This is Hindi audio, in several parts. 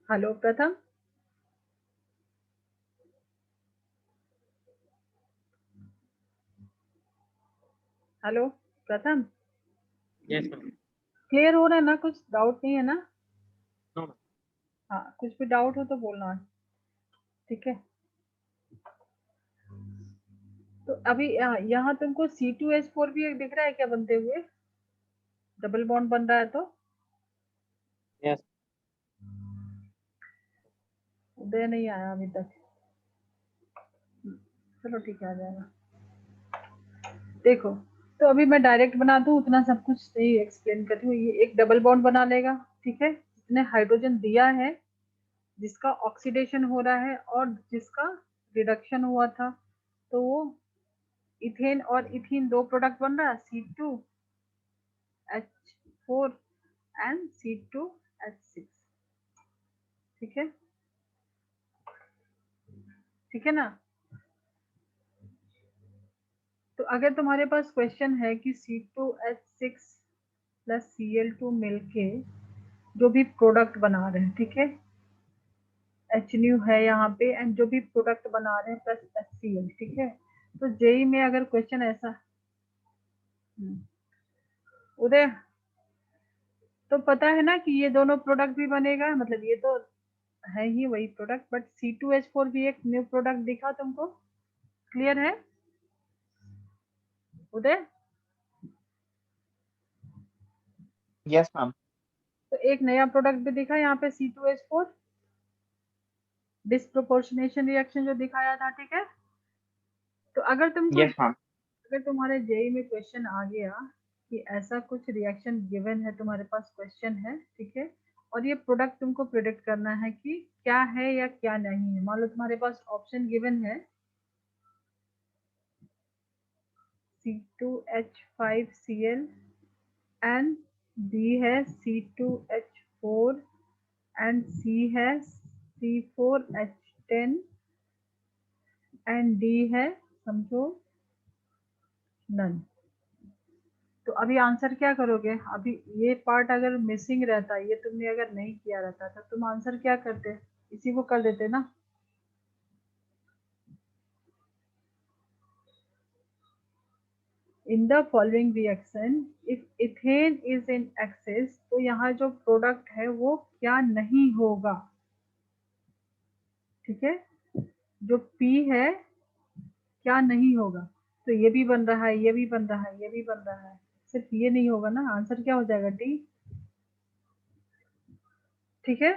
हेलो प्रथम। हेलो प्रथम, यस मैम। क्लियर हो रहा है ना? कुछ डाउट नहीं है ना? No ma'am. हाँ, कुछ भी डाउट हो तो बोलना, ठीक है? तो अभी यहाँ तुमको C2H4 भी एक दिख रहा है क्या बनते हुए? डबल बॉन्ड बन रहा है तो यस। उदय नहीं आया अभी तक। चलो ठीक है, आ जाएगा। देखो, तो अभी मैं डायरेक्ट बना दूं, उतना सब कुछ नहीं एक्सप्लेन करती हूँ। ये एक डबल बॉन्ड बना लेगा, ठीक है? जिसने हाइड्रोजन दिया है, जिसका ऑक्सीडेशन हो रहा है और जिसका रिडक्शन हुआ था, तो वो इथेन और इथीन दो प्रोडक्ट बन रहा है, C2H4 एंड C2H6। ठीक है, ठीक है ना? तो अगर तुम्हारे पास क्वेश्चन है कि C2H6 प्लस Cl2 मिलके जो भी प्रोडक्ट बना रहे हैं, ठीक है, HNu है यहाँ पे, एंड जो भी प्रोडक्ट बना रहे हैं प्लस HCl, ठीक है? तो जेई में अगर क्वेश्चन ऐसा, उदय, तो पता है ना कि ये दोनों प्रोडक्ट भी बनेगा, मतलब ये तो है ही वही प्रोडक्ट, बट C2H4 भी एक न्यू प्रोडक्ट दिखा तुमको। क्लियर है उदय? Yes ma'am. तो एक नया प्रोडक्ट भी दिखा यहाँ पे, C2H4 डिस्प्रोपोर्शनेशन रिएक्शन जो दिखाया था, ठीक है? तो यस मैम। अगर तुम्हारे जेई में क्वेश्चन आ गया कि ऐसा कुछ रिएक्शन गिवन है, तुम्हारे पास क्वेश्चन है, ठीक है, और ये प्रोडक्ट तुमको प्रिडिक्ट करना है कि क्या है या क्या नहीं है। मान लो तुम्हारे पास ऑप्शन गिवन है C2H5Cl एंड बी है C2H4 एंड सी है C4H10 एंड डी है, समझो, नन। तो अभी आंसर क्या करोगे? अभी ये पार्ट अगर मिसिंग रहता, ये तुमने अगर नहीं किया रहता, तो तुम आंसर क्या करते? इसी को कर देते ना। In the following reaction if ethane is in excess, तो यहाँ जो प्रोडक्ट है वो क्या नहीं होगा, ठीक है? जो पी है क्या नहीं होगा? तो ये भी बन रहा है, ये भी बन रहा है, ये भी बन रहा है, सिर्फ ये नहीं होगा ना। आंसर क्या हो जाएगा? डी। ठीक है,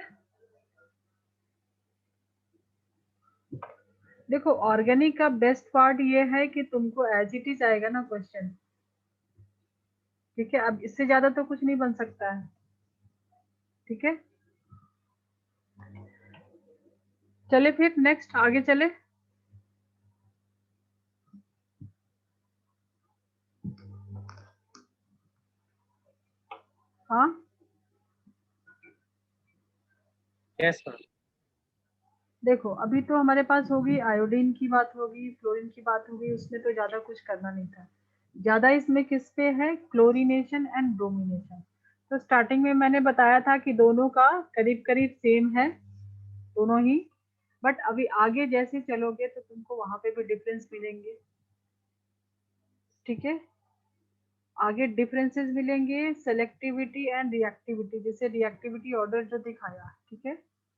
देखो ऑर्गेनिक का बेस्ट पार्ट ये है कि तुमको एज इट इज आएगा ना क्वेश्चन, ठीक है? अब इससे ज्यादा तो कुछ नहीं बन सकता है, ठीक है? चले फिर नेक्स्ट आगे चले। हाँ, यस मैम। देखो अभी तो हमारे पास होगी आयोडीन की बात होगी, फ्लोरीन की बात होगी, उसमें तो ज्यादा कुछ करना नहीं था। ज्यादा इसमें किस पे है? Chlorination and bromination. तो स्टार्टिंग में मैंने बताया था कि दोनों का करीब करीब सेम है, दोनों ही। बट अभी आगे जैसे चलोगे तो तुमको वहां पे भी डिफरेंस मिलेंगे, ठीक है? आगे डिफरेंसेस मिलेंगे, सेलेक्टिविटी एंड रिएक्टिविटी, जैसे रिएक्टिविटी ऑर्डर जो दिखाया, ठीक है?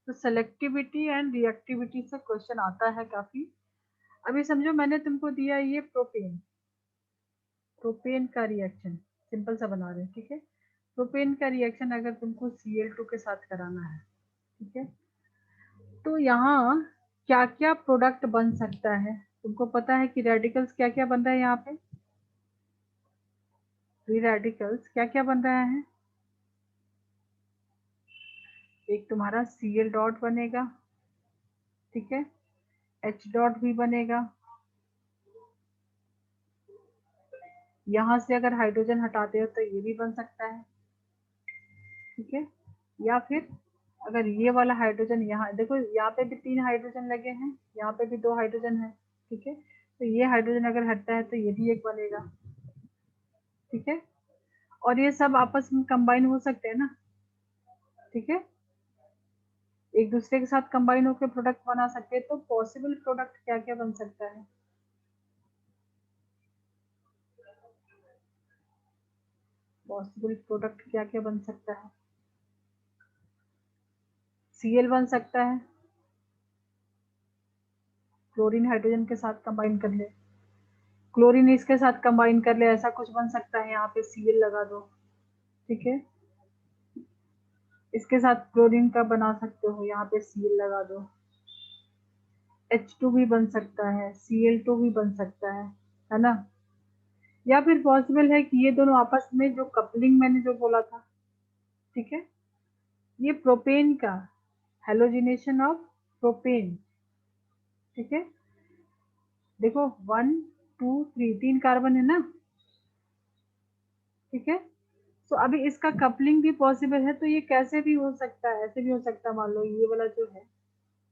तो सेलेक्टिविटी एंड रिएक्टिविटी से क्वेश्चन आता है काफी। अभी समझो मैंने तुमको दिया ये प्रोपेन, प्रोपेन का रिएक्शन सिंपल सा बना रहे हैं, ठीक है? प्रोपेन का रिएक्शन अगर तुमको Cl2 के साथ कराना है, ठीक है, तो यहाँ क्या क्या प्रोडक्ट बन सकता है? तुमको पता है कि रेडिकल्स क्या क्या बन रहा है यहाँ पे? फ्री रेडिकल्स क्या क्या बन रहा है? एक तुम्हारा Cl डॉट बनेगा, ठीक है, H डॉट भी बनेगा, यहाँ से अगर हाइड्रोजन हटाते हो तो ये भी बन सकता है, ठीक है? या फिर अगर ये वाला हाइड्रोजन, यहाँ देखो यहाँ पे भी 3 हाइड्रोजन लगे हैं, यहाँ पे भी 2 हाइड्रोजन है, ठीक है? तो ये हाइड्रोजन अगर हटता है तो ये भी एक बनेगा, ठीक है? और ये सब आपस में कंबाइन हो सकते हैं ना, ठीक है? एक दूसरे के साथ कंबाइन होकर प्रोडक्ट बना सकते हैं। तो पॉसिबल प्रोडक्ट क्या क्या बन सकता है? पॉसिबल प्रोडक्ट क्या क्या बन सकता है? Cl बन सकता है, क्लोरीन हाइड्रोजन के साथ कंबाइन कर ले, क्लोरीन इसके साथ कंबाइन कर ले, ऐसा कुछ बन सकता है। यहाँ पे Cl लगा दो, ठीक है। इसके साथ क्लोरीन का बना सकते हो, यहाँ पे Cl लगा दो। H2 भी बन सकता है, Cl2 भी बन सकता है ना। या फिर पॉसिबल है कि ये दोनों आपस में जो कपलिंग मैंने जो बोला था, ठीक है, ये प्रोपेन का हेलोजिनेशन ऑफ प्रोपेन, ठीक है। देखो 1 2 3 3 कार्बन है ना, ठीक है। तो अभी इसका कपलिंग भी पॉसिबल है। तो ये कैसे भी हो सकता है, ऐसे भी हो सकता है, मान लो ये वाला जो है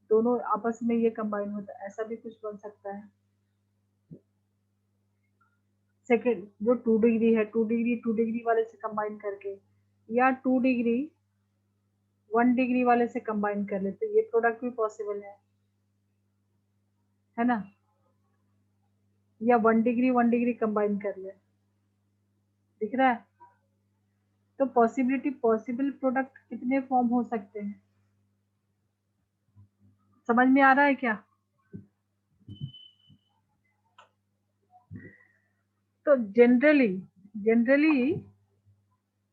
दोनों आपस में ये कंबाइन होता है, ऐसा भी कुछ बन सकता है। सेकेंड जो 2 डिग्री है, 2 डिग्री वाले से कंबाइन करके, या 2 डिग्री 1 डिग्री वाले से कंबाइन कर ले, तो ये प्रोडक्ट भी पॉसिबल है ना। या 1 डिग्री कंबाइन कर ले, दिख रहा है। तो पॉसिबल प्रोडक्ट कितने फॉर्म हो सकते हैं, समझ में आ रहा है क्या? तो जनरली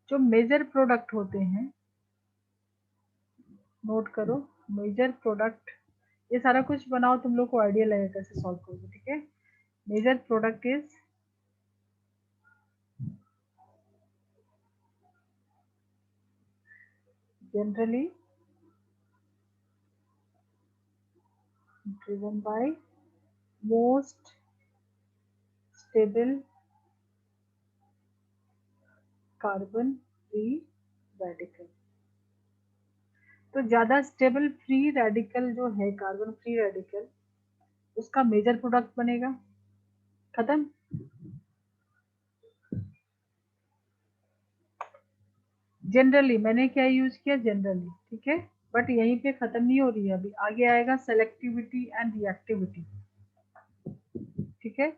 जो मेजर प्रोडक्ट होते हैं, नोट करो, मेजर प्रोडक्ट, ये सारा कुछ बनाओ, तुम लोग को आइडिया लगेगा कैसे सॉल्व करोगे, ठीक है। Major product is generally driven by most stable carbon free radical। तो ज्यादा स्टेबल फ्री रेडिकल जो है, कार्बन फ्री रेडिकल, उसका मेजर प्रोडक्ट बनेगा। खत्म। जनरली मैंने क्या यूज किया, जनरली, ठीक है। बट यहीं पे खत्म नहीं हो रही है, अभी आगे आएगा सेलेक्टिविटी एंड रिएक्टिविटी, ठीक है।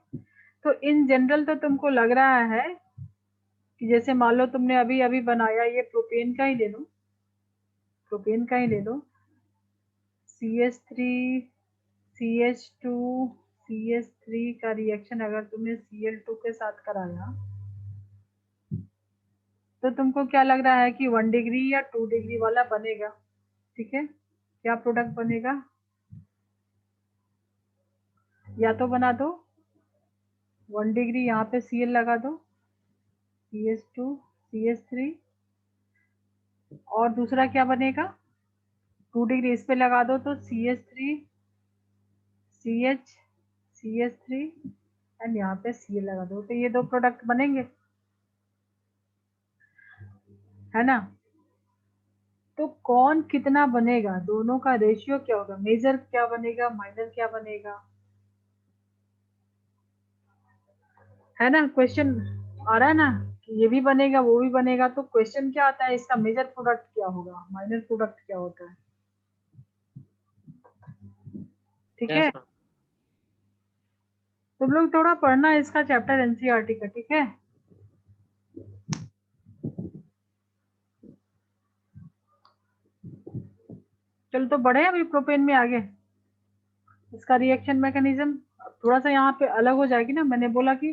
तो इन जनरल तो तुमको लग रहा है कि जैसे मान लो तुमने अभी अभी बनाया, ये प्रोपेन का ही ले लो, प्रोपेन का ही ले लो, CH3 CH2 CH3 का रिएक्शन अगर तुमने Cl2 के साथ कराया, तो तुमको क्या लग रहा है कि 1 डिग्री या 2 डिग्री वाला बनेगा, ठीक है। क्या प्रोडक्ट बनेगा, या तो बना दो 1 डिग्री, यहाँ पे Cl लगा दो, CH2 CH3, और दूसरा क्या बनेगा, 2 डिग्री इस पे लगा दो तो CH3 CH CH3 एंड यहाँ पे Cl लगा दो, तो ये दो प्रोडक्ट बनेंगे, है ना। तो कौन कितना बनेगा, दोनों का रेशियो क्या होगा, मेजर क्या बनेगा, माइनर क्या बनेगा, है ना। क्वेश्चन आ रहा है ना कि ये भी बनेगा वो भी बनेगा। तो क्वेश्चन क्या आता है, इसका मेजर प्रोडक्ट क्या होगा, माइनर प्रोडक्ट क्या होता है, ठीक है। Yes, ma'am. तुम लोग थोड़ा पढ़ना इसका चैप्टर एनसीईआरटी का, ठीक है। चलो तो बढ़े अभी प्रोपेन में आगे। इसका रिएक्शन मैकेनिज्म थोड़ा सा यहाँ पे अलग हो जाएगी ना। मैंने बोला कि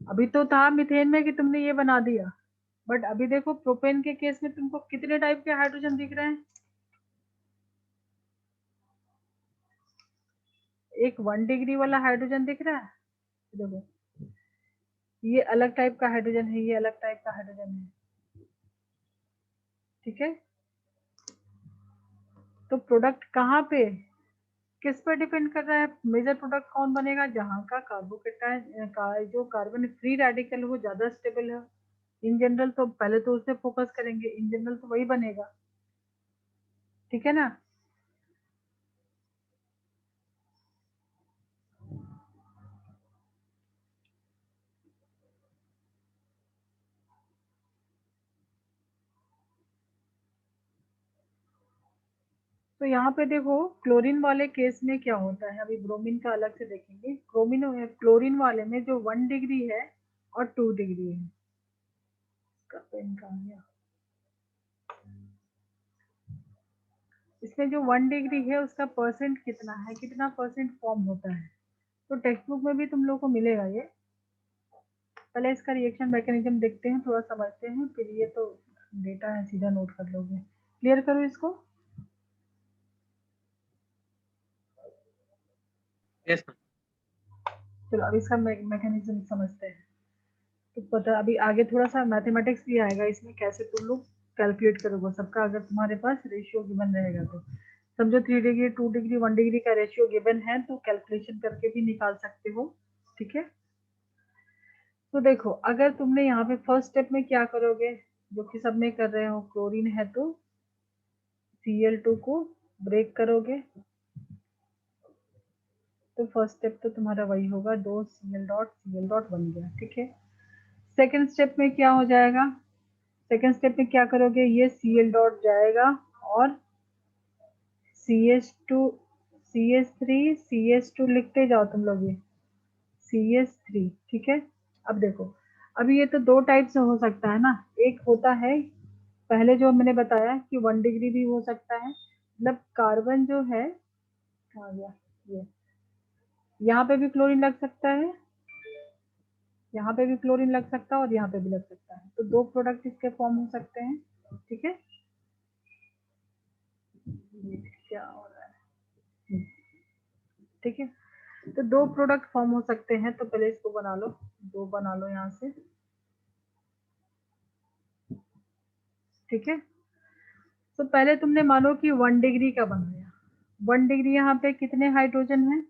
अभी तो था मीथेन में कि तुमने ये बना दिया, बट अभी देखो प्रोपेन के केस में तुमको कितने टाइप के हाइड्रोजन दिख रहे हैं। एक 1 डिग्री वाला हाइड्रोजन दिख रहा है, देखो ये अलग टाइप का हाइड्रोजन है, ये अलग टाइप का हाइड्रोजन है, ठीक है। तो प्रोडक्ट कहाँ पे, किस पे डिपेंड कर रहा है, मेजर प्रोडक्ट कौन बनेगा, जहाँ का कार्बोकेटाइन का जो कार्बन फ्री रेडिकल वो ज्यादा स्टेबल है। इन जनरल तो पहले तो उसे फोकस करेंगे, इन जनरल तो वही बनेगा, ठीक है ना। तो यहाँ पे देखो क्लोरीन वाले केस में क्या होता है, अभी ब्रोमीन का अलग से देखेंगे। क्लोरीन वाले में जो 1 डिग्री है और 2 डिग्री है, इसका पेन कहाँ गया, इसमें जो 1 डिग्री है उसका परसेंट कितना है, कितना परसेंट फॉर्म होता है, तो टेक्स्ट बुक में भी तुम लोग को मिलेगा ये। पहले इसका रिएक्शन मैकेनिज्म देखते हैं, थोड़ा समझते हैं, फिर ये तो डेटा है सीधा नोट कर लोगे। क्लियर करो इसको। Yes, ma'am. चलो अब इसका मैकेनिज्म समझते हैं। तो पता अभी आगे थोड़ा सा मैथमेटिक्स भी आएगा इसमें, कैसे तुम लोग कैलकुलेट करोगे सबका, अगर तुम्हारे पास रेशियो गिवन रहेगा तो समझो 3 डिग्री 2 डिग्री 1 डिग्री का रेशियो गिवन है तो कैलकुलेशन करके भी निकाल सकते हो। ठीक है, तो देखो अगर तुमने यहाँ पे फर्स्ट स्टेप में क्या करोगे, जो कि सब में कर रहे हो, क्लोरीन है तो Cl2 को ब्रेक करोगे, तो फर्स्ट स्टेप तो तुम्हारा वही होगा, 2 Cl डॉट बन गया। ठीक है, सेकेंड स्टेप में क्या हो जाएगा, सेकेंड स्टेप में क्या करोगे, ये Cl डॉट जाएगा और CH2 CH3 CH2 लिखते जाओ तुम लोग, ये CH3। ठीक है, अब देखो अभी ये तो दो टाइप से हो सकता है ना, एक होता है पहले जो मैंने बताया कि 1 डिग्री भी हो सकता है, मतलब कार्बन जो है, आ गया ये, यहाँ पे भी क्लोरीन लग सकता है, यहाँ पे भी क्लोरीन लग सकता है और यहाँ पे भी लग सकता है, तो दो प्रोडक्ट इसके फॉर्म हो सकते हैं। ठीक है, ये क्या हो रहा है, ठीक है, तो दो प्रोडक्ट फॉर्म हो सकते हैं, तो पहले इसको बना लो, दो बना लो यहाँ से। ठीक है, तो पहले तुमने मानो कि 1 डिग्री का बनाया, 1 डिग्री यहाँ पे कितने हाइड्रोजन है,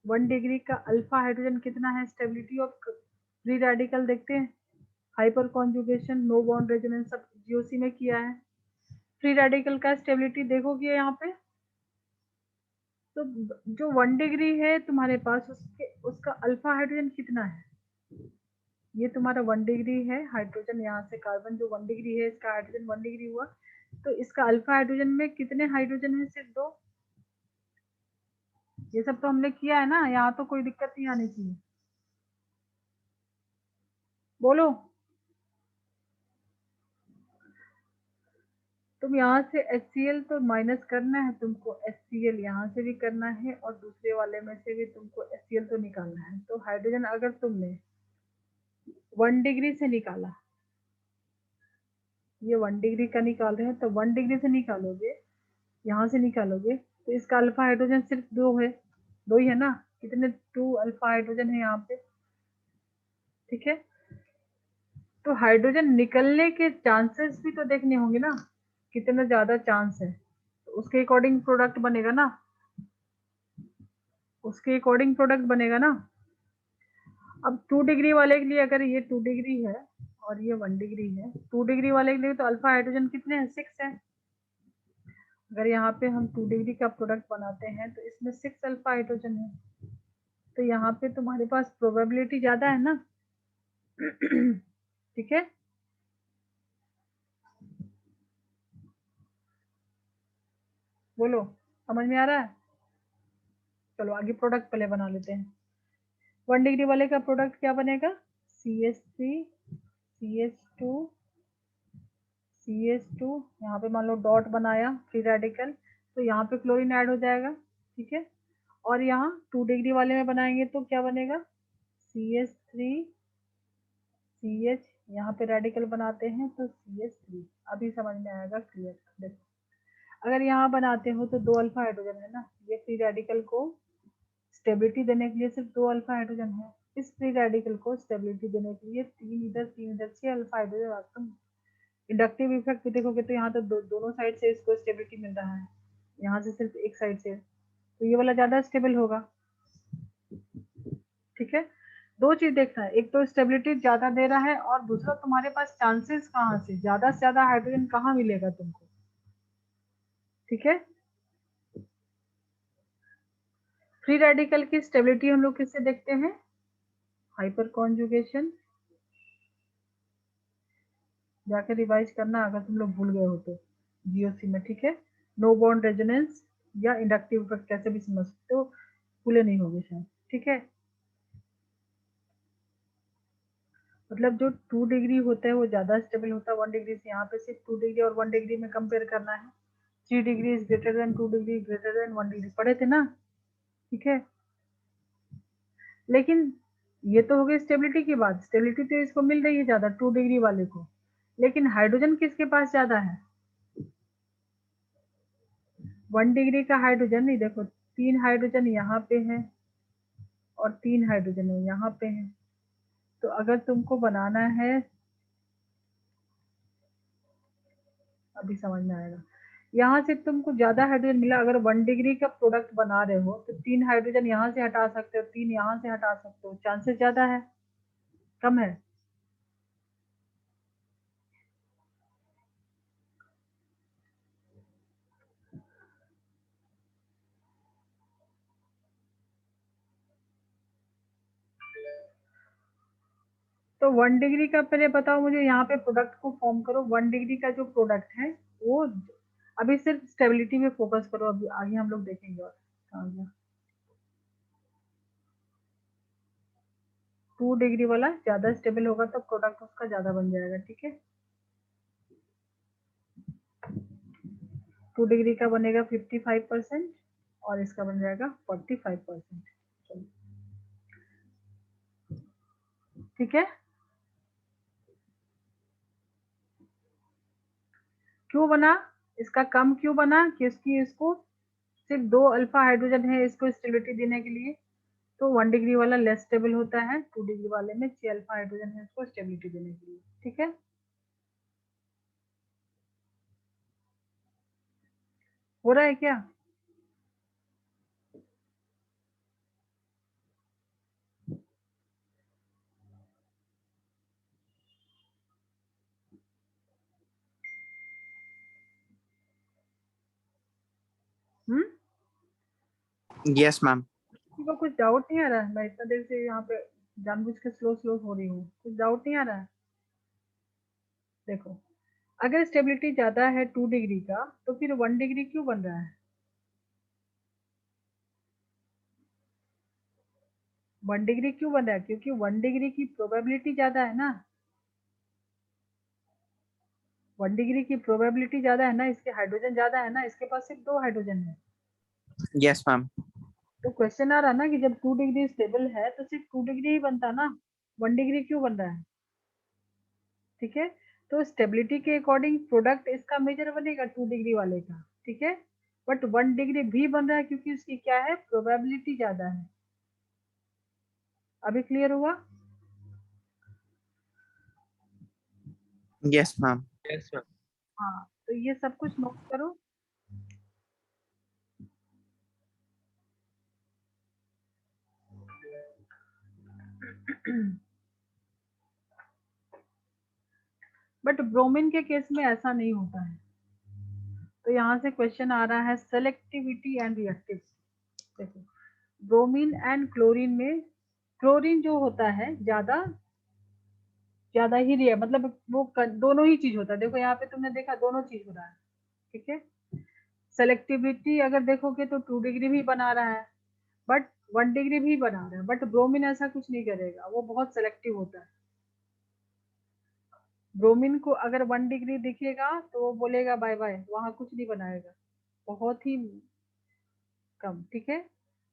1 डिग्री का अल्फा हाइड्रोजन कितना है, स्टेबिलिटी ऑफ फ्री रेडिकल देखते हैं, hyperconjugation, no bond resonance, सब जीओसी में किया है। फ्री रेडिकल का स्टेबिलिटी देखोगे यहाँ पे, तो जो 1 डिग्री है तुम्हारे पास उसका अल्फा हाइड्रोजन कितना है, ये तुम्हारा 1 डिग्री है हाइड्रोजन, यहाँ से कार्बन जो 1 डिग्री है इसका हाइड्रोजन 1 डिग्री हुआ, तो इसका अल्फा हाइड्रोजन में कितने हाइड्रोजन है, सिर्फ 2। ये सब तो हमने किया है ना, यहाँ तो कोई दिक्कत नहीं आनी चाहिए, बोलो। तुम यहाँ से HCl तो माइनस करना है तुमको, HCl यहाँ से भी करना है और दूसरे वाले में से भी तुमको HCl तो निकालना है। तो हाइड्रोजन अगर तुमने 1 डिग्री से निकाला, ये 1 डिग्री का निकाल रहे हैं, तो 1 डिग्री से निकालोगे, यहाँ से निकालोगे, तो इसका अल्फा हाइड्रोजन सिर्फ 2 है, 2 ही है ना, कितने 2 अल्फा हाइड्रोजन है यहाँ पे। ठीक है, तो हाइड्रोजन निकलने के चांसेस भी तो देखने होंगे ना, कितना ज्यादा चांस है, तो उसके अकॉर्डिंग प्रोडक्ट बनेगा ना, उसके अकॉर्डिंग प्रोडक्ट बनेगा ना। अब 2 डिग्री वाले के लिए अगर ये 2 डिग्री है और ये 1 डिग्री है, 2 डिग्री वाले के लिए तो अल्फा हाइड्रोजन कितने हैं, 6 है। अगर यहाँ पे हम 2 डिग्री का प्रोडक्ट बनाते हैं तो इसमें 6 अल्फा हाइड्रोजन है, तो यहाँ पे तुम्हारे पास प्रोबेबिलिटी ज्यादा है ना। ठीक है, बोलो, समझ में आ रहा है। चलो आगे प्रोडक्ट पहले बना लेते हैं। 1 डिग्री वाले का प्रोडक्ट क्या बनेगा, CH3 CH2 CH2, यहाँ पे मान लो डॉट बनाया फ्री रेडिकल, तो यहाँ पे क्लोरीन ऐड हो जाएगा। ठीक है, और यहाँ 2 डिग्री वाले में बनाएंगे तो क्या बनेगा, CH3 CH, यहाँ पे रेडिकल बनाते हैं तो CH3। अभी समझ में आएगा, क्लियर। देखो अगर यहाँ बनाते हो तो 2 अल्फा हाइड्रोजन है ना, ये फ्री रेडिकल को स्टेबिलिटी देने के लिए सिर्फ 2 अल्फा हाइड्रोजन है, इस फ्री रेडिकल को स्टेबिलिटी देने के लिए 3 इधर 6 अल्फा हाइड्रोजन। तुम इंडक्टिव इफेक्ट भी देखोगे तो यहाँ तो दोनों साइड से इसको स्टेबिलिटी मिल रहा है, यहाँ से सिर्फ एक साइड से, तो ये वाला ज्यादा स्टेबल होगा। ठीक है, दो चीज देखना है, एक तो स्टेबिलिटी ज्यादा दे रहा है और दूसरा तुम्हारे पास चांसेस कहाँ से ज्यादा हाइड्रोजन कहाँ मिलेगा तुमको। ठीक है, फ्री रेडिकल की स्टेबिलिटी हम लोग किससे देखते हैं, हाइपर कॉन्जुगेशन, जाके रिवाइज करना अगर तुम लोग भूल गए हो तो जीओसी में। ठीक है, नो बॉन्ड रेजोनेंस या इंडक्टिव इफेक्ट, कैसे भी समझ सकते हो, पूरे नहीं होंगे शायद, ठीक है। मतलब जो 2 डिग्री होता है वो ज्यादा स्टेबल होता है 1 डिग्री से, यहाँ पे सिर्फ 2 डिग्री और 1 डिग्री में कंपेयर करना है। 3 degree is greater than 2 degree greater than 1 degree, पढ़े थे ना, ठीक है। लेकिन ये तो हो गई स्टेबिलिटी की बात, स्टेबिलिटी तो इसको मिल रही है ज्यादा 2 डिग्री वाले को, लेकिन हाइड्रोजन किसके पास ज्यादा है? 1 डिग्री का हाइड्रोजन नहीं, देखो 3 हाइड्रोजन यहाँ पे है और 3 हाइड्रोजन है यहाँ पे है। तो अगर तुमको बनाना है, अभी समझ में आएगा, यहाँ से तुमको ज्यादा हाइड्रोजन मिला, अगर 1 डिग्री का प्रोडक्ट बना रहे हो तो 3 हाइड्रोजन यहाँ से हटा सकते हो, 3 यहाँ से हटा सकते हो, चांसेस ज्यादा है कम है? तो 1 डिग्री का पहले बताओ मुझे, यहाँ पे प्रोडक्ट को फॉर्म करो। 1 डिग्री का जो प्रोडक्ट है वो, अभी सिर्फ स्टेबिलिटी में फोकस करो, अभी आगे हम लोग देखेंगे। और 2 डिग्री वाला ज्यादा स्टेबल होगा तो प्रोडक्ट उसका ज्यादा बन जाएगा, ठीक है। 2 डिग्री का बनेगा 55% और इसका बन जाएगा 45%, ठीक है। क्यों बना इसका कम, क्यों बना? क्योंकि इसको सिर्फ 2 अल्फा हाइड्रोजन है इसको स्टेबिलिटी देने के लिए, तो 1 डिग्री वाला लेस स्टेबल होता है, 2 डिग्री वाले में 6 अल्फा हाइड्रोजन है इसको स्टेबिलिटी देने के लिए, ठीक है। हो रहा है क्या? Yes, ma'am. किसी को कुछ डाउट नहीं आ रहा है? मैं इतना देर से यहाँ पे जानबूझ के स्लो स्लो हो रही हूँ, कुछ डाउट नहीं आ रहा है? देखो, अगर स्टेबिलिटी ज्यादा है 2 डिग्री का तो फिर 1 डिग्री क्यों बन रहा है? 1 डिग्री क्यों बन रहा है? क्योंकि 1 डिग्री की प्रोबेबिलिटी ज्यादा है ना, 1 डिग्री की प्रोबेबिलिटी ज्यादा है ना, इसके हाइड्रोजन ज्यादा है ना, इसके पास सिर्फ 2 हाइड्रोजन है। Yes, ma'am. तो क्वेश्चन आ रहा ना कि जब 2 डिग्री स्टेबल है तो सिर्फ 2 डिग्री ही बनता ना, 1 डिग्री क्यों बन रहा है, ठीक है। तो स्टेबिलिटी के अकॉर्डिंग प्रोडक्ट इसका मेजर बनेगा 2 डिग्री वाले का, ठीक है। बट 1 डिग्री भी बन रहा है क्योंकि उसकी क्या है, प्रोबेबिलिटी ज्यादा है। अभी क्लियर हुआ? Yes, ma'am. Yes, ma'am. हाँ, तो ये सब कुछ नोट करो। बट ब्रोमीन के केस में ऐसा नहीं होता है। तो यहाँ से क्वेश्चन आ रहा है सेलेक्टिविटी एंड रिएक्टिव। देखो, ब्रोमीन एंड क्लोरीन में क्लोरीन जो होता है ज्यादा ज्यादा ही रिया, मतलब वो दोनों ही चीज होता है। देखो यहाँ पे तुमने देखा दोनों चीज हो रहा है, ठीक है। सेलेक्टिविटी अगर देखोगे तो 2 डिग्री भी बना रहा है, बट 1 डिग्री भी बना रहा है, बट ब्रोमीन ऐसा कुछ नहीं करेगा, वो बहुत सेलेक्टिव होता है। ब्रोमीन को अगर 1 डिग्री दिखेगा तो वो बोलेगा बाय बाय, वहां कुछ नहीं बनाएगा, बहुत ही कम, ठीक है।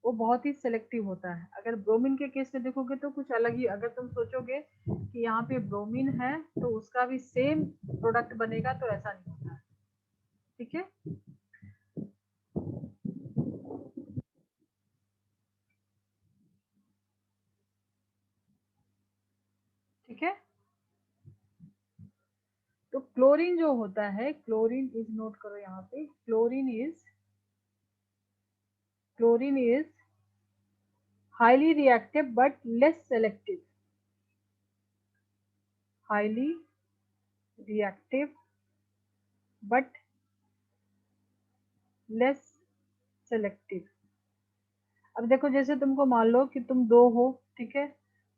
वो बहुत ही सेलेक्टिव होता है। अगर ब्रोमीन के केस में देखोगे तो कुछ अलग ही, अगर तुम सोचोगे कि यहाँ पे ब्रोमीन है तो उसका भी सेम प्रोडक्ट बनेगा, तो ऐसा नहीं होता है, ठीक है। ठीक है, तो क्लोरीन जो होता है, क्लोरीन इज, नोट करो यहाँ पे, chlorine is highly reactive but less selective, highly reactive but less selective. अब देखो, जैसे तुमको मान लो कि तुम दो हो, ठीक है।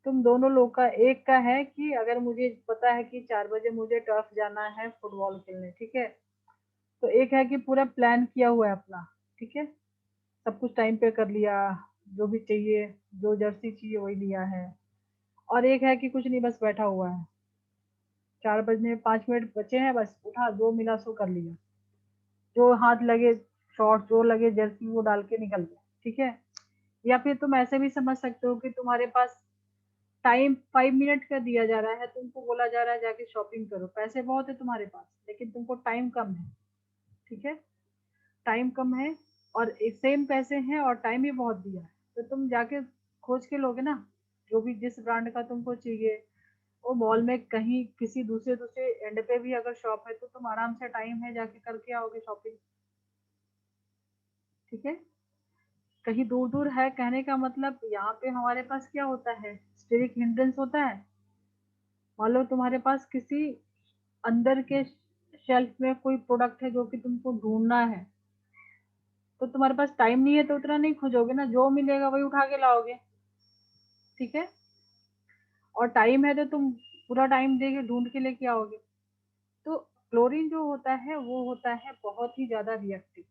तुम दोनों लोग का, एक का है कि अगर मुझे पता है कि 4 बजे मुझे टर्फ जाना है फुटबॉल खेलने, ठीक है। तो एक है कि पूरा प्लान किया हुआ है अपना, ठीक है, सब कुछ टाइम पे कर लिया, जो भी चाहिए, जो जर्सी चाहिए वही लिया है। और एक है कि कुछ नहीं, बस बैठा हुआ है, 4 बजने में 5 मिनट बचे हैं, बस उठा जो मिला सो कर लिया, जो हाथ लगे शॉर्ट, जो लगे जर्सी वो डाल के निकल गए, ठीक है। या फिर तुम ऐसे भी समझ सकते हो कि तुम्हारे पास टाइम 5 मिनट का दिया जा रहा है, तुमको बोला जा रहा है जाके शॉपिंग करो, पैसे बहुत है तुम्हारे पास लेकिन तुमको टाइम कम है, ठीक है, टाइम कम है और सेम पैसे हैं और टाइम भी बहुत दिया है, तो तुम जाके खोज के लोगे ना, जो भी जिस ब्रांड का तुमको चाहिए। वो मॉल में कहीं किसी दूसरे दूसरे एंड पे भी अगर शॉप है तो तुम आराम से टाइम है जाके करके आओगे शॉपिंग, ठीक है। कहीं दूर दूर है कहने का मतलब यहाँ पे हमारे पास क्या होता है, स्टेरिक हिंड्रेंस होता है। मान लो तुम्हारे पास किसी अंदर के शेल्फ में कोई प्रोडक्ट है जो कि तुमको ढूंढना है, तो तुम्हारे पास टाइम नहीं है तो उतना नहीं खोजोगे ना, जो मिलेगा वही उठा के लाओगे, ठीक है। और टाइम है तो तुम पूरा टाइम देके ढूंढ के लेके आओगे। तो क्लोरीन जो होता है वो होता है बहुत ही ज्यादा reactive,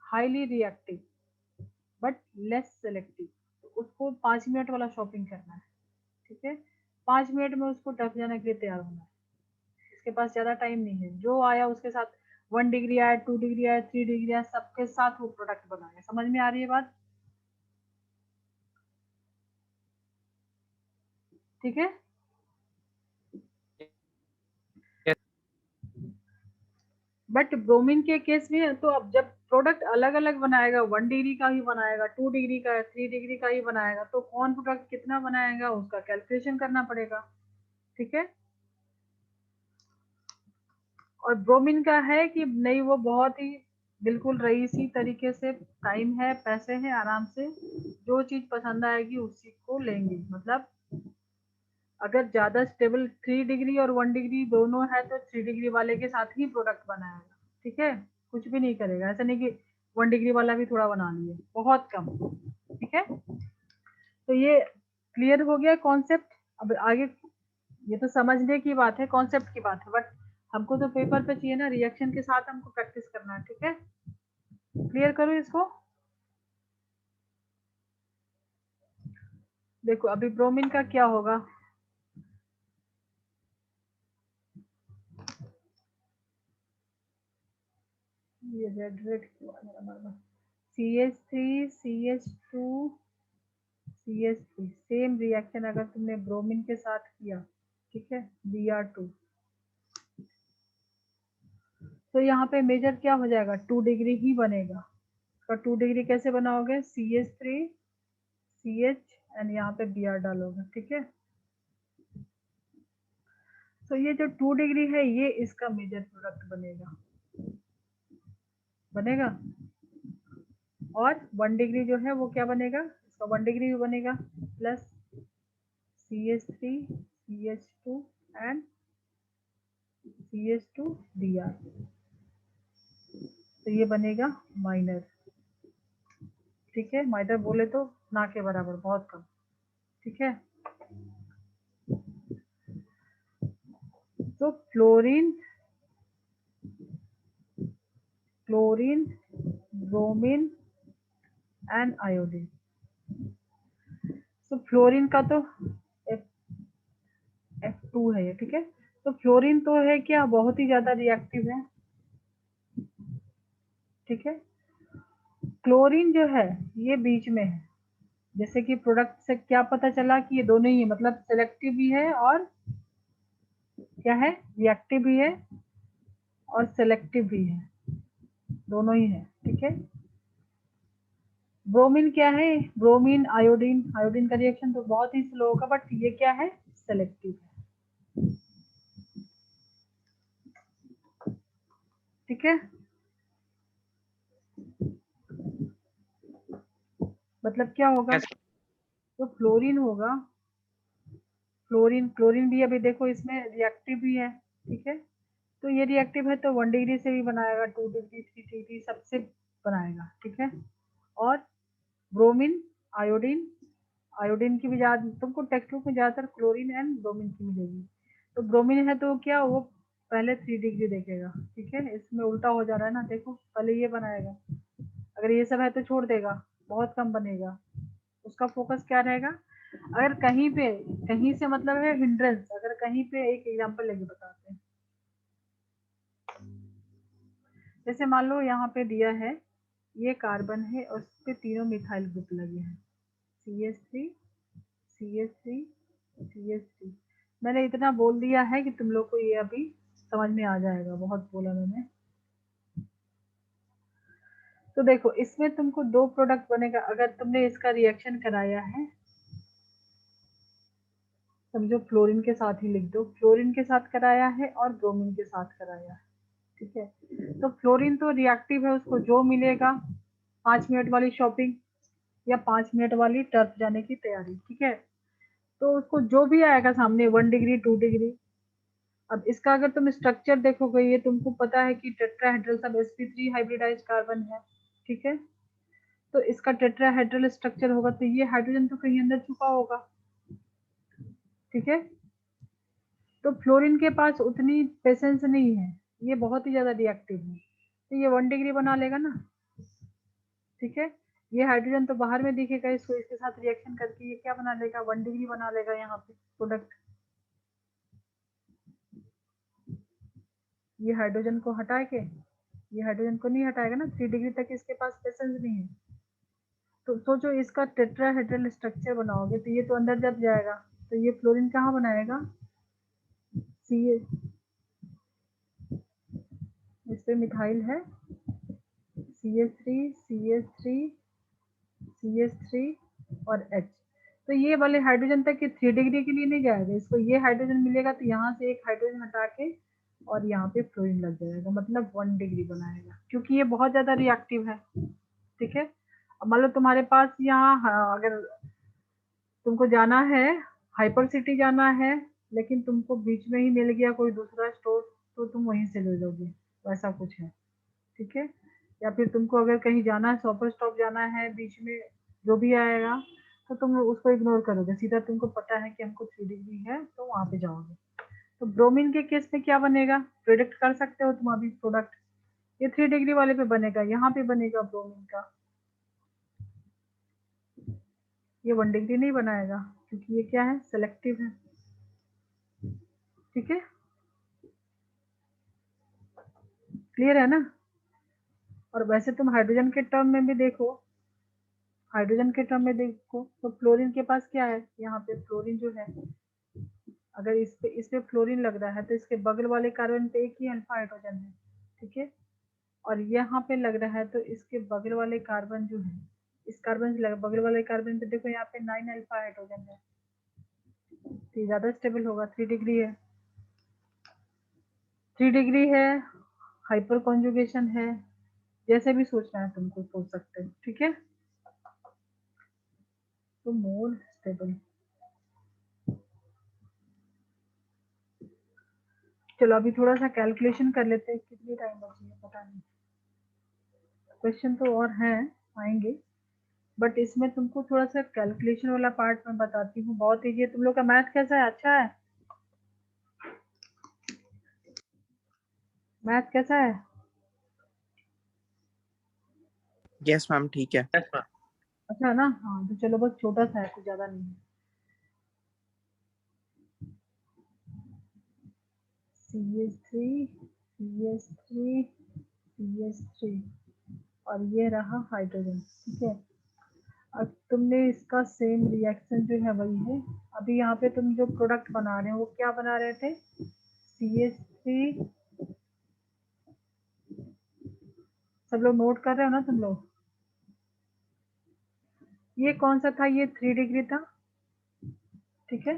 highly reactive, but less selective. तो उसको 5 मिनट वाला शॉपिंग करना है, ठीक है, 5 मिनट में उसको टप जाने के लिए तैयार होना है, इसके पास ज्यादा टाइम नहीं है, जो आया उसके साथ 1 डिग्री आया, 2 डिग्री आया, 3 डिग्री आया, सबके साथ वो प्रोडक्ट बनाया। समझ में आ रही है बात, ठीक है। Yes, बट ब्रोमीन के केस में तो अब जब प्रोडक्ट अलग अलग बनाएगा, 1 डिग्री का ही बनाएगा, 2 डिग्री का, 3 डिग्री का ही बनाएगा, तो कौन प्रोडक्ट कितना बनाएगा उसका कैलकुलेशन करना पड़ेगा, ठीक है। और ब्रोमीन का है कि नहीं, वो बहुत ही बिल्कुल रईसी तरीके से, टाइम है, पैसे हैं, आराम से जो चीज पसंद आएगी उसी को लेंगे। मतलब अगर ज्यादा स्टेबल 3 डिग्री और 1 डिग्री दोनों है तो 3 डिग्री वाले के साथ ही प्रोडक्ट बनाएगा, ठीक है, कुछ भी नहीं करेगा, ऐसा नहीं कि 1 डिग्री वाला भी थोड़ा बना लिए, बहुत कम, ठीक है। तो ये क्लियर हो गया कॉन्सेप्ट। अब आगे ये तो समझने की बात है, कॉन्सेप्ट की बात है, बट हमको तो पेपर पे चाहिए ना, रिएक्शन के साथ हमको प्रैक्टिस करना है, ठीक है। क्लियर करो इसको। देखो अभी ब्रोमीन का क्या होगा, ये red red CH3 CH2 CH3, same reaction अगर तुमने ब्रोमीन के साथ किया, ठीक है, Br2, तो यहाँ पे मेजर क्या हो जाएगा, 2 डिग्री ही बनेगा। तो 2 डिग्री कैसे बनाओगे, CH3 CH एंड यहाँ पे Br डालोगे, ठीक है। तो ये जो 2 डिग्री है ये इसका मेजर प्रोडक्ट बनेगा, बनेगा। और 1 डिग्री जो है वो क्या बनेगा, इसका 1 डिग्री भी बनेगा, plus CH3 CH2 and CH2 Br, तो ये बनेगा माइनर, ठीक है। माइनर बोले तो ना के बराबर, बहुत कम, ठीक है। तो fluorine, chlorine, bromine and iodine. तो फ्लोरीन का तो F2 है ये, ठीक है। तो फ्लोरीन तो है क्या, बहुत ही ज्यादा रिएक्टिव है, ठीक है। क्लोरीन जो है ये बीच में है, जैसे कि प्रोडक्ट से क्या पता चला कि ये दोनों ही है, मतलब सेलेक्टिव भी है और क्या है, रिएक्टिव भी है और सेलेक्टिव भी है, दोनों ही है, ठीक है। ब्रोमीन क्या है, ब्रोमीन आयोडीन, आयोडीन का रिएक्शन तो बहुत ही स्लो होगा, बट ये क्या है, सेलेक्टिव है, ठीक है। मतलब क्या होगा, yes, तो फ्लोरीन होगा, फ्लोरीन, क्लोरीन भी अभी देखो इसमें रिएक्टिव भी है, ठीक है। तो ये रिएक्टिव है तो 1 डिग्री से भी बनाएगा, 2 डिग्री, 3 डिग्री सबसे बनाएगा, ठीक है। और ब्रोमीन, आयोडीन, आयोडीन की भी ज्यादा तुमको टेक्स्ट बुक में ज्यादातर क्लोरीन एंड ब्रोमीन की मिलेगी। तो ब्रोमीन है तो क्या वो पहले 3 डिग्री देखेगा, ठीक है। इसमें उल्टा हो जा रहा है ना, देखो पहले ये बनाएगा, अगर ये सब है तो छोड़ देगा, बहुत कम बनेगा। उसका फोकस क्या रहेगा, अगर कहीं पे, कहीं से मतलब है हिंड्रेंस, अगर कहीं पे एक एग्जांपल लेके बताते हैं। जैसे मान लो यहाँ पे दिया है, ये कार्बन है और उस पे तीनों मिथाइल ग्रुप लगे हैं, CH3 CH3 CH3। मैंने इतना बोल दिया है कि तुम लोग को ये अभी समझ में आ जाएगा, बहुत बोला मैंने। तो देखो इसमें तुमको 2 प्रोडक्ट बनेगा, अगर तुमने इसका रिएक्शन कराया है, समझो फ्लोरीन के साथ ही लिख दो, फ्लोरीन के साथ कराया है और ब्रोमीन के साथ कराया है, ठीक है। तो फ्लोरीन तो रिएक्टिव है, उसको जो मिलेगा, 5 मिनट वाली शॉपिंग या 5 मिनट वाली टर्फ जाने की तैयारी, ठीक है। तो उसको जो भी आएगा सामने 1 डिग्री 2 डिग्री। अब इसका अगर तुम स्ट्रक्चर देखोगे, ये तुमको पता है कि टेट्राहेड्रल सब sp3 हाइब्रिडाइज्ड कार्बन है, ठीक है। तो इसका टेट्राहेड्रल स्ट्रक्चर होगा, तो ये हाइड्रोजन तो कहीं अंदर छुपा होगा, ठीक है। तो फ्लोरीन के पास उतनी पेशेंस नहीं है, ये बहुत ही ज्यादा रिएक्टिव है, तो ये 1 डिग्री बना लेगा ना, ठीक है। ये हाइड्रोजन तो बाहर में दिखेगा, इसको इसके साथ रिएक्शन करके ये क्या बना लेगा, 1 डिग्री बना लेगा यहाँ पे प्रोडक्ट। ये हाइड्रोजन को हटा के, ये हाइड्रोजन को नहीं हटाएगा ना, 3 डिग्री तक इसके पास पेशेंस नहीं है। तो सोचो इसका टेट्राहेड्रल स्ट्रक्चर बनाओगे तो ये तो अंदर जब जाएगा, तो ये फ्लोरीन कहाँ बनाएगा, सी, इस पे मिथाइल है, CH3 CH3 CH3 और H। तो ये वाले हाइड्रोजन तक के 3 डिग्री के लिए नहीं जाएगा, इसको ये हाइड्रोजन मिलेगा तो यहाँ से एक हाइड्रोजन हटा के और यहाँ पे फ्लोरीन लग जाएगा, मतलब 1 डिग्री बनाएगा, क्योंकि ये बहुत ज्यादा रिएक्टिव है, ठीक है। अब मान लो तुम्हारे पास यहाँ अगर तुमको जाना है, हाइपर सिटी जाना है, लेकिन तुमको बीच में ही मिल गया कोई दूसरा स्टोर, तो तुम वहीं से ले लोगे, वैसा कुछ है, ठीक है। या फिर तुमको अगर कहीं जाना है, शॉपर स्टॉप जाना है, बीच में जो भी आएगा तो तुम उसको इग्नोर करोगे, सीधा तुमको पता है कि हमको 3 डिग्री है तो वहां पे जाओगे। तो ब्रोमीन के केस में क्या बनेगा, प्रोडक्ट कर सकते हो तुम अभी प्रोडक्ट, ये 3 डिग्री वाले पे बनेगा, यहाँ पे बनेगा ब्रोमीन का, ये 1 डिग्री नहीं बनाएगा, क्योंकि ये क्या है, सेलेक्टिव है, ठीक है। क्लियर है ना। और वैसे तुम हाइड्रोजन के टर्म में भी देखो, हाइड्रोजन के टर्म में देखो तो फ्लोरीन के पास क्या है, यहाँ पे फ्लोरीन जो है, अगर इस पे फ्लोरीन लग रहा है तो इसके बगल वाले कार्बन पे एक ही अल्फा हाइड्रोजन है, ठीक है। और यहाँ पे लग रहा है तो इसके बगल वाले कार्बन जो है, इस कार्बन से लगा बगल वाले कार्बन पे देखो, यहाँ पे 9 अल्फा हाइड्रोजन है, तो ये ज्यादा स्टेबल होगा, 3 डिग्री है, 3 डिग्री है, हाइपर कॉन्जुगेशन है, जैसे भी सोचना है तुमको सोच सकते हो, ठीक है। तो मोर स्टेबल, चलो अभी थोड़ा सा कैलकुलेशन कर लेते हैं, कितनी टाइम बची है पता नहीं, क्वेश्चन तो और हैं, आएंगे, बट इसमें तुमको थोड़ा सा कैलकुलेशन वाला पार्ट मैं बताती हूँ, बहुत ईजी है। तुम लोग का मैथ कैसा है, अच्छा है, मैथ कैसा है, Yes, ma'am. ठीक है. अच्छा है ना, हाँ तो चलो बस छोटा सा है, कुछ ज्यादा नहीं है। CH3 CH3 CH3 और ये रहा हाइड्रोजन, ठीक है। अब तुमने इसका सेम रिएक्शन जो है वही है, अभी यहाँ पे तुम जो प्रोडक्ट बना रहे हो वो क्या बना रहे थे, CH3, सब लोग नोट कर रहे हो ना तुम लोग, ये कौन सा था, ये 3 डिग्री था, ठीक है।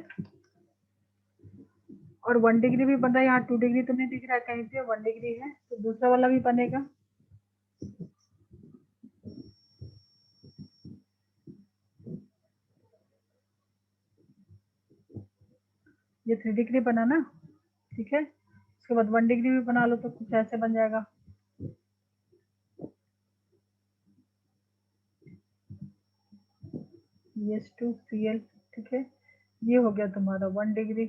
और 1 डिग्री भी बन रहा है, यहाँ 2 डिग्री तो नहीं दिख रहा है कहीं पे, 1 डिग्री है, तो दूसरा वाला भी बनेगा, ये 3 डिग्री बना ना, ठीक है। उसके बाद 1 डिग्री भी बना लो तो कुछ ऐसे बन जाएगा, CH2Cl, ठीक है। ये हो गया तुम्हारा 1 डिग्री,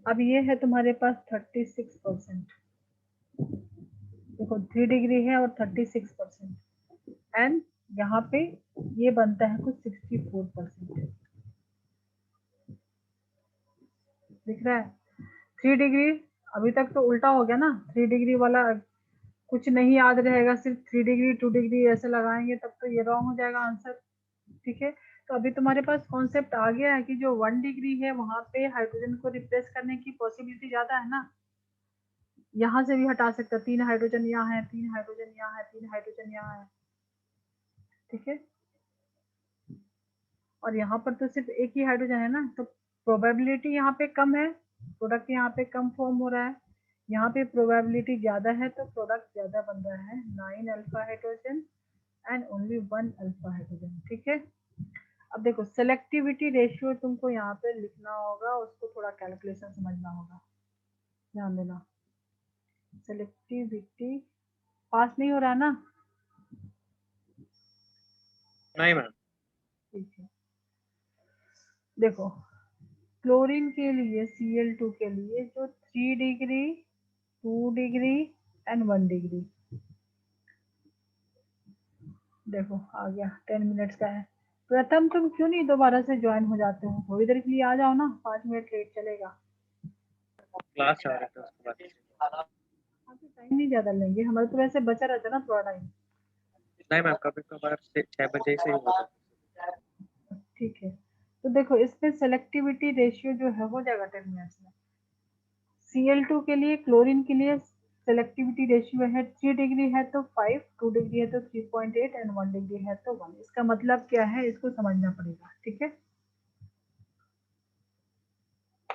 अब ये है तुम्हारे पास 36%, देखो 3 डिग्री है और 36%, एंड यहाँ पे ये बनता है कुछ 64%, दिख रहा है? 3 डिग्री अभी तक तो उल्टा हो गया ना, 3 डिग्री वाला कुछ नहीं याद रहेगा, सिर्फ 3 डिग्री 2 डिग्री ऐसे लगाएंगे तब तो ये रॉन्ग हो जाएगा आंसर, ठीक है? तो अभी तुम्हारे पास कॉन्सेप्ट आ गया है कि जो 1 डिग्री है वहां पे हाइड्रोजन को रिप्लेस करने की पॉसिबिलिटी ज्यादा है ना, यहाँ से भी हटा सकता, 3 हाइड्रोजन यहाँ है, 3 हाइड्रोजन यहाँ है, 3 हाइड्रोजन यहाँ है, ठीक है? और यहाँ पर तो सिर्फ एक ही हाइड्रोजन है ना, तो प्रोबेबिलिटी यहाँ पे कम है, प्रोडक्ट यहाँ पे कम फॉर्म हो रहा है, यहाँ पे प्रोबेबिलिटी ज्यादा है तो प्रोडक्ट ज्यादा बन रहा है, 9 alpha hydrogen and only 1 alpha hydrogen, ठीक है? अब देखो सेलेक्टिविटी रेशियो तुमको यहाँ पे लिखना होगा, उसको थोड़ा कैलकुलेशन समझना होगा, ध्यान देना। सेलेक्टिविटी पास नहीं हो रहा ना? नहीं मैम। ठीक है, देखो क्लोरीन के लिए Cl2 के लिए जो 3 डिग्री 2 डिग्री एंड 1 डिग्री, देखो आ गया, 10 मिनट्स का है। प्रथम तुम क्यों नहीं दोबारा से ज्वाइन हो जाते हो, थोड़ी देर के लिए आ जाओ ना, 5 मिनट लेट चलेगा। क्लास चल रहा था उसके बाद। टाइम नहीं ज्यादा लेंगे, हमारे तो वैसे बचा रहता ना थोड़ा टाइम। नहीं मैम, कभी कभार 6 बजे से ही होता है। ठीक है, तो देखो इसमें सेलेक्टिविटी रेशियो जो है हो जाएगा 10 मिनट्स में। Cl2 के लिए, क्लोरीन के लिए सेलेक्टिविटी रेशियो है 3 डिग्री है तो 5, 2 डिग्री है तो 3.8 एंड 1 डिग्री है तो 1। इसका मतलब क्या है, इसको समझना पड़ेगा, ठीक है?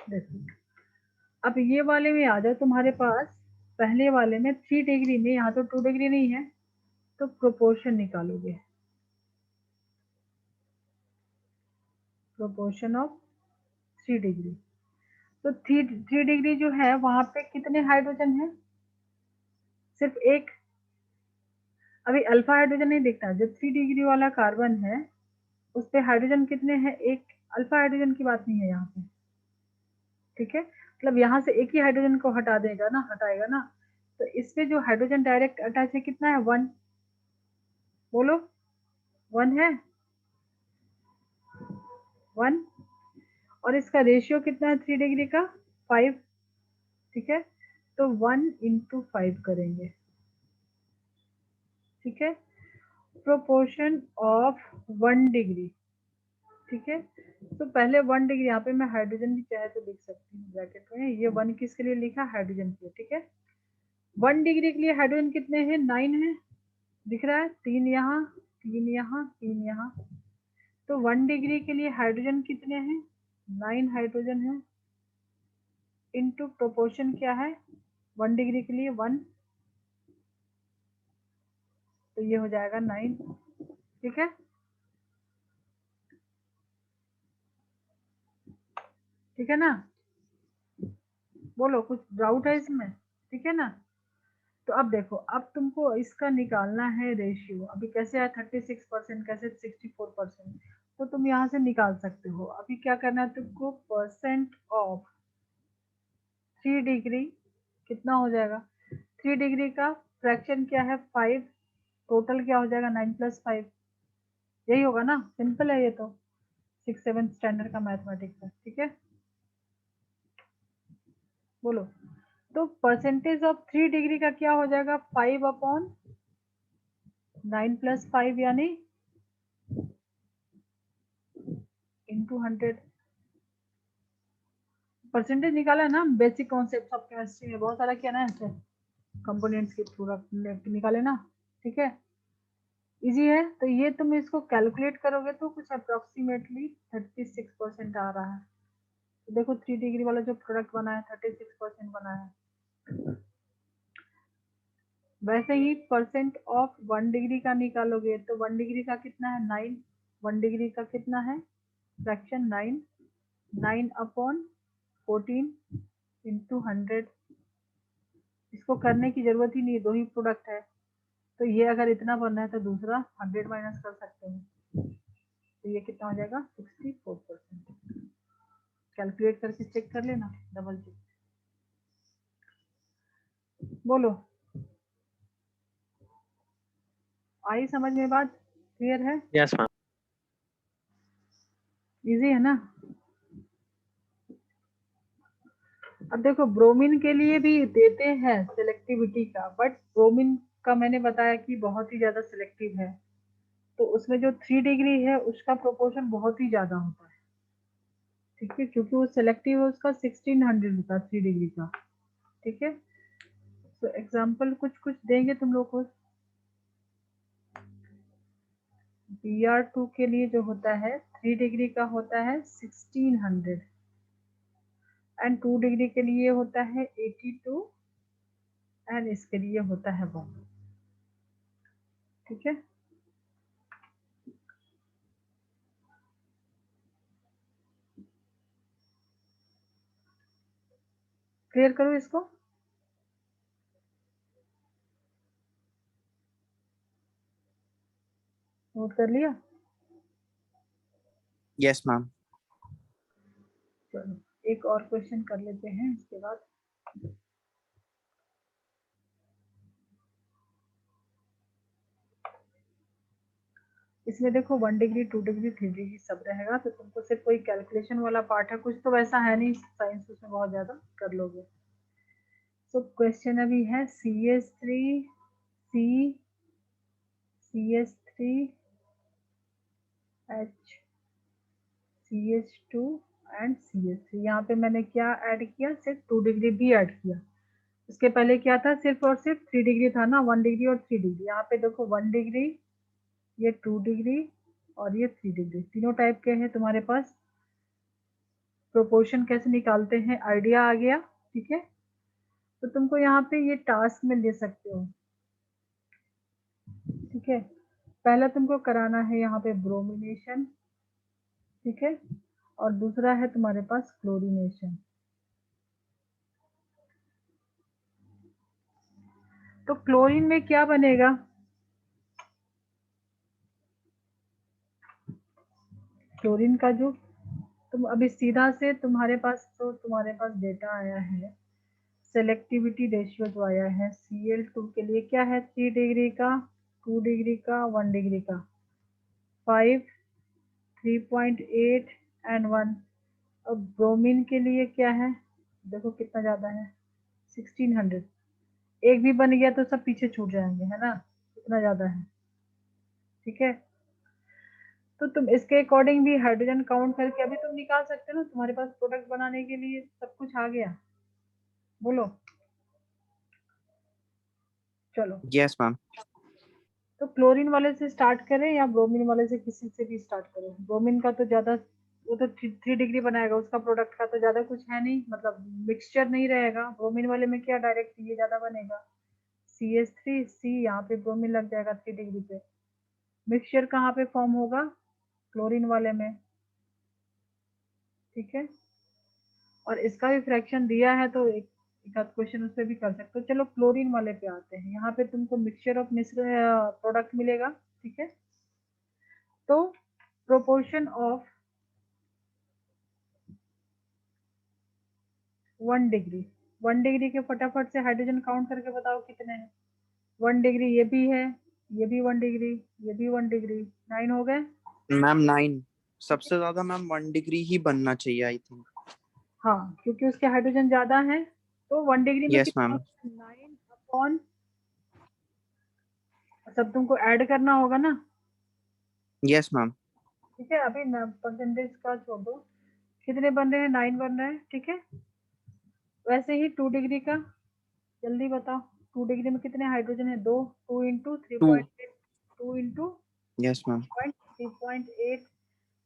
देखो अब ये वाले में आ जाओ, तुम्हारे पास पहले वाले में 3 डिग्री में, यहाँ तो 2 डिग्री नहीं है तो प्रोपोर्शन निकालोगे, प्रोपोर्शन ऑफ 3 डिग्री। तो 3 डिग्री जो है वहां पे कितने हाइड्रोजन है, सिर्फ एक। अभी अल्फा हाइड्रोजन नहीं दिखता, जो 3 डिग्री वाला कार्बन है उस पे हाइड्रोजन कितने हैं, एक। अल्फा हाइड्रोजन की बात नहीं है यहाँ पे, ठीक है? मतलब यहाँ से एक ही हाइड्रोजन को हटा देगा ना, हटाएगा ना, तो इसमें जो हाइड्रोजन डायरेक्ट अटैच है कितना है, 1। बोलो 1 है, 1। और इसका रेशियो कितना है 3 डिग्री का, 5, ठीक है? तो 1 इंटू 5 करेंगे, ठीक है? प्रोपोर्शन ऑफ 1 डिग्री, ठीक है? तो पहले 1 डिग्री, यहाँ पे मैं हाइड्रोजन भी चाहे तो लिख सकती हूँ ब्रैकेट में, ये 1 किसके लिए लिखा, हाइड्रोजन के लिए, ठीक है? 1 डिग्री के लिए हाइड्रोजन कितने हैं, 9 है, दिख रहा है, 3 यहाँ, 3 यहाँ, 3 यहाँ। तो 1 डिग्री के लिए हाइड्रोजन कितने हैं, 9 हाइड्रोजन है, इनटू प्रोपोर्शन क्या है 1 डिग्री के लिए 1, तो ये हो जाएगा 9, ठीक है? ठीक है ना? बोलो कुछ डाउट है इसमें, ठीक है ना? तो अब देखो, अब तुमको इसका निकालना है रेशियो, अभी कैसे है 36%, कैसे 64%, तो तुम यहाँ से निकाल सकते हो। अभी क्या करना है तुमको, परसेंट ऑफ 3 डिग्री कितना हो जाएगा, 3 डिग्री का फ्रैक्शन क्या है 5, टोटल क्या हो जाएगा 9 प्लस 5, यही होगा ना, सिंपल है ये तो, 6-7 स्टैंडर्ड का मैथमेटिक्स है, ठीक है? बोलो, तो परसेंटेज ऑफ 3 डिग्री का क्या हो जाएगा, 5/9 प्लस 5 यानी इंटू 100। परसेंटेज निकाला ना, बेसिक कॉन्सेप्ट ऑफ केमिस्ट्री में बहुत सारा किया ना ऐसे, कंपोनेंट्स के थ्रू निकाले ना, ठीक है? इजी है, तो ये तुम इसको कैलकुलेट करोगे तो कुछ अप्रोक्सीमेटली 36% आ रहा है। तो देखो 3 डिग्री वाला जो प्रोडक्ट बना है 36% बना है। वैसे ही परसेंट ऑफ 1 डिग्री का निकालोगे तो 1 डिग्री का कितना है 9, 1 डिग्री का कितना है फ्रैक्शन 9, 9/14 इंटू 100। इसको करने की जरूरत ही नहीं है, 2 ही प्रोडक्ट है, तो ये अगर इतना बनना है तो दूसरा 100 माइनस कर सकते हैं, तो ये कितना हो जाएगा 64%। कैलकुलेट करके चेक कर लेना, डबल चेक। बोलो, आई समझ में बात? क्लियर है? Yes ma'am. इजी है ना? अब देखो ब्रोमीन के लिए भी देते हैं सिलेक्टिविटी का, बट ब्रोमीन का मैंने बताया कि बहुत ही ज्यादा सिलेक्टिव है, तो उसमें जो 3 डिग्री है उसका प्रोपोर्शन बहुत ही ज्यादा होता है, ठीक है, क्योंकि वो सिलेक्टिव है, उसका 1600 होता है 3 डिग्री का, ठीक है। तो एग्जाम्पल कुछ कुछ देंगे तुम लोग को। Br2 के लिए जो होता है 3 डिग्री का होता है 1600, एंड 2 डिग्री के लिए होता है 82, एंड इसके लिए होता है 1, ठीक है। क्लियर करो इसको। नोट कर लिया? Yes ma'am. चलो एक और क्वेश्चन कर लेते हैं इसके बाद। इसमें देखो 1 डिग्री 2 डिग्री 3 डिग्री सब रहेगा, तो तुमको सिर्फ कोई कैलकुलेशन वाला पार्ट है, कुछ तो वैसा है नहीं साइंस उसमें बहुत ज्यादा कर लोगे। तो क्वेश्चन अभी है CH3 C CH3 H CH2 and CH3। यहाँ पे मैंने क्या ऐड किया, सिर्फ 2 डिग्री भी ऐड किया। इसके पहले क्या था, सिर्फ और सिर्फ 3 डिग्री था ना, 1 डिग्री और 3 डिग्री। यहाँ पे देखो 1 डिग्री, ये 2 डिग्री और ये 3 डिग्री, तीनों टाइप के हैं तुम्हारे पास। प्रोपोर्शन कैसे निकालते हैं आइडिया आ गया, ठीक है। तो तुमको यहाँ पे ये टास्क में ले सकते हो, ठीक है। पहला तुमको कराना है यहाँ पे ब्रोमिनेशन, ठीक है, और दूसरा है तुम्हारे पास क्लोरीनेशन। तो क्लोरीन में क्या बनेगा, क्लोरीन का जो तुम अभी सीधा से तुम्हारे पास डेटा आया है, सेलेक्टिविटी रेशियो जो आया है Cl2 के लिए क्या है, 3 डिग्री का, 2 डिग्री का, 1 डिग्री का, 5, 3.8 एंड 1। अब ब्रोमीन के लिए क्या है, देखो कितना ज्यादा है 1600, एक भी बन गया तो सब पीछे छूट जाएंगे, है ना, इतना ज्यादा है, ठीक है। तो तुम इसके अकॉर्डिंग भी हाइड्रोजन काउंट करके अभी तुम निकाल सकते हो ना, तुम्हारे पास प्रोडक्ट बनाने के लिए सब कुछ आ गया। बोलो, चलो। Yes ma'am. तो क्लोरीन वाले से स्टार्ट करें या ब्रोमीन वाले से, किसी से भी स्टार्ट करें? ब्रोमीन का तो ज्यादा, वो तो 3 डिग्री बनाएगा, उसका प्रोडक्ट का तो ज्यादा कुछ है नहीं, मतलब मिक्सचर नहीं रहेगा। ब्रोमीन वाले में क्या डायरेक्ट ये ज्यादा बनेगा, CH3C, यहाँ पे ब्रोमीन लग जाएगा 3 डिग्री पे। मिक्सचर कहाँ पे फॉर्म होगा, क्लोरीन वाले में, ठीक है। और इसका भी फ्रैक्शन दिया है, तो एक आध क्वेश्चन उस पर भी कर सकते हो। चलो क्लोरीन वाले पे आते हैं, यहाँ पे तुमको मिक्सचर ऑफ प्रोडक्ट मिलेगा, ठीक है। तो प्रोपोर्शन ऑफ 1 डिग्री, 1 डिग्री के फटाफट से हाइड्रोजन काउंट करके बताओ कितने हैं। 1 डिग्री ये भी है, ये भी 1 डिग्री, ये भी 1 डिग्री, 9 हो गए। मैम 9 सबसे ज्यादा मैम 1 डिग्री ही बनना चाहिए आई थिंक। हाँ, क्योंकि उसके हाइड्रोजन ज्यादा है, तो 1 डिग्री में यस कितना, मैम। 9 अपॉन, सब तुमको ऐड करना होगा ना, यस मैम। ठीक है। अभी परसेंटेज का छोड़ दो, कितने बन रहे हैं, 9 बन रहे हैं, ठीक है। वैसे ही 2 डिग्री का, जल्दी बताओ, 2 डिग्री में कितने हाइड्रोजन है, दो, 2 इंटू 2। 3.8, 2 into yes ma'am. 3.8।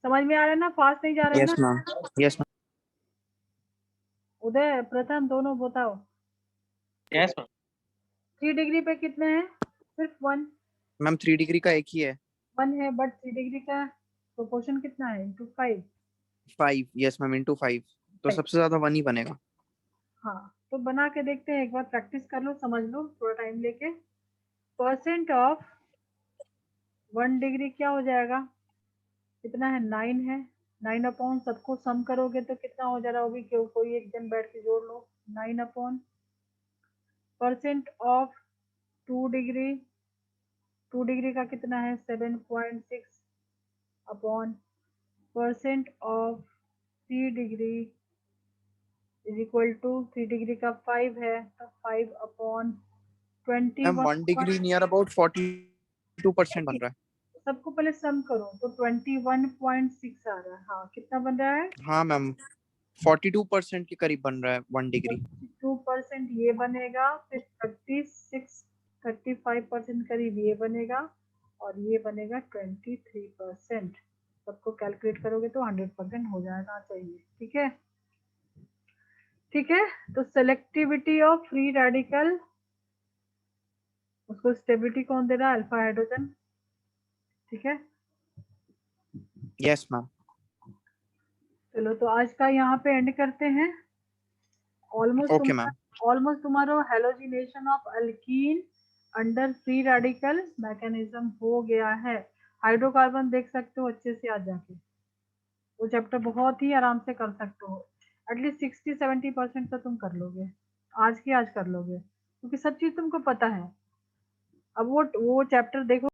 समझ में आ रहा है ना, फास्ट नहीं जा रहे हैं यस ना? मैम। Yes ma'am. उदय प्रथम दोनों बताओ, यस मैम। 3 डिग्री पे कितने हैं, सिर्फ 1, मैम 3 डिग्री का एक ही है। 1 है, बट 3 डिग्री का प्रोपोर्शन कितना है, इंटू 5। 5। यस मैम इंटू 5, तो सबसे ज्यादा 1 ही बनेगा। हाँ, तो बना के देखते हैं, एक बार प्रैक्टिस कर लो, समझ लो थोड़ा टाइम लेके। परसेंट ऑफ 1 डिग्री क्या हो जाएगा, कितना है, 9 है। 9 अपॉन, सबको सम करोगे तो कितना हो जा रहा है, वो भी क्यों, कोई एक जन बैठ के जोड़ लो, 9 upon percent of 2 degree, 2 degree का कितना है 7.6 upon percent of 3 degree is equal to 3 degree का 5 है तो 5 upon ma'am 21। 1 degree near about 42% बन रहा है। सबको पहले सम करो तो 21.6 आ रहा है। हाँ कितना बन रहा है? हाँ मैम 42% के करीब बन रहा है 1 डिग्री। 2% ये बनेगा, फिर 35% करीब ये बनेगा और ये बनेगा 23%। सबको कैलकुलेट करोगे तो 100% हो जाना चाहिए। ठीक है, ठीक है। तो सेलेक्टिविटी ऑफ फ्री रेडिकल, उसको स्टेबिलिटी कौन दे रहा है? Alpha hydrogen. ठीक है, यस मैम। चलो तो आज का यहाँ पे एंड करते हैं। Okay ma'am. ऑलमोस्ट तुम्हारा halogenation of alkyne under free radical mechanism हो गया है। हाइड्रोकार्बन देख सकते हो अच्छे से आज जाके, वो चैप्टर बहुत ही आराम से कर सकते हो। एटलीस्ट 60-70% तो तुम कर लोगे, आज की आज कर लोगे क्योंकि सब चीज तुमको पता है। अब वो चैप्टर देखो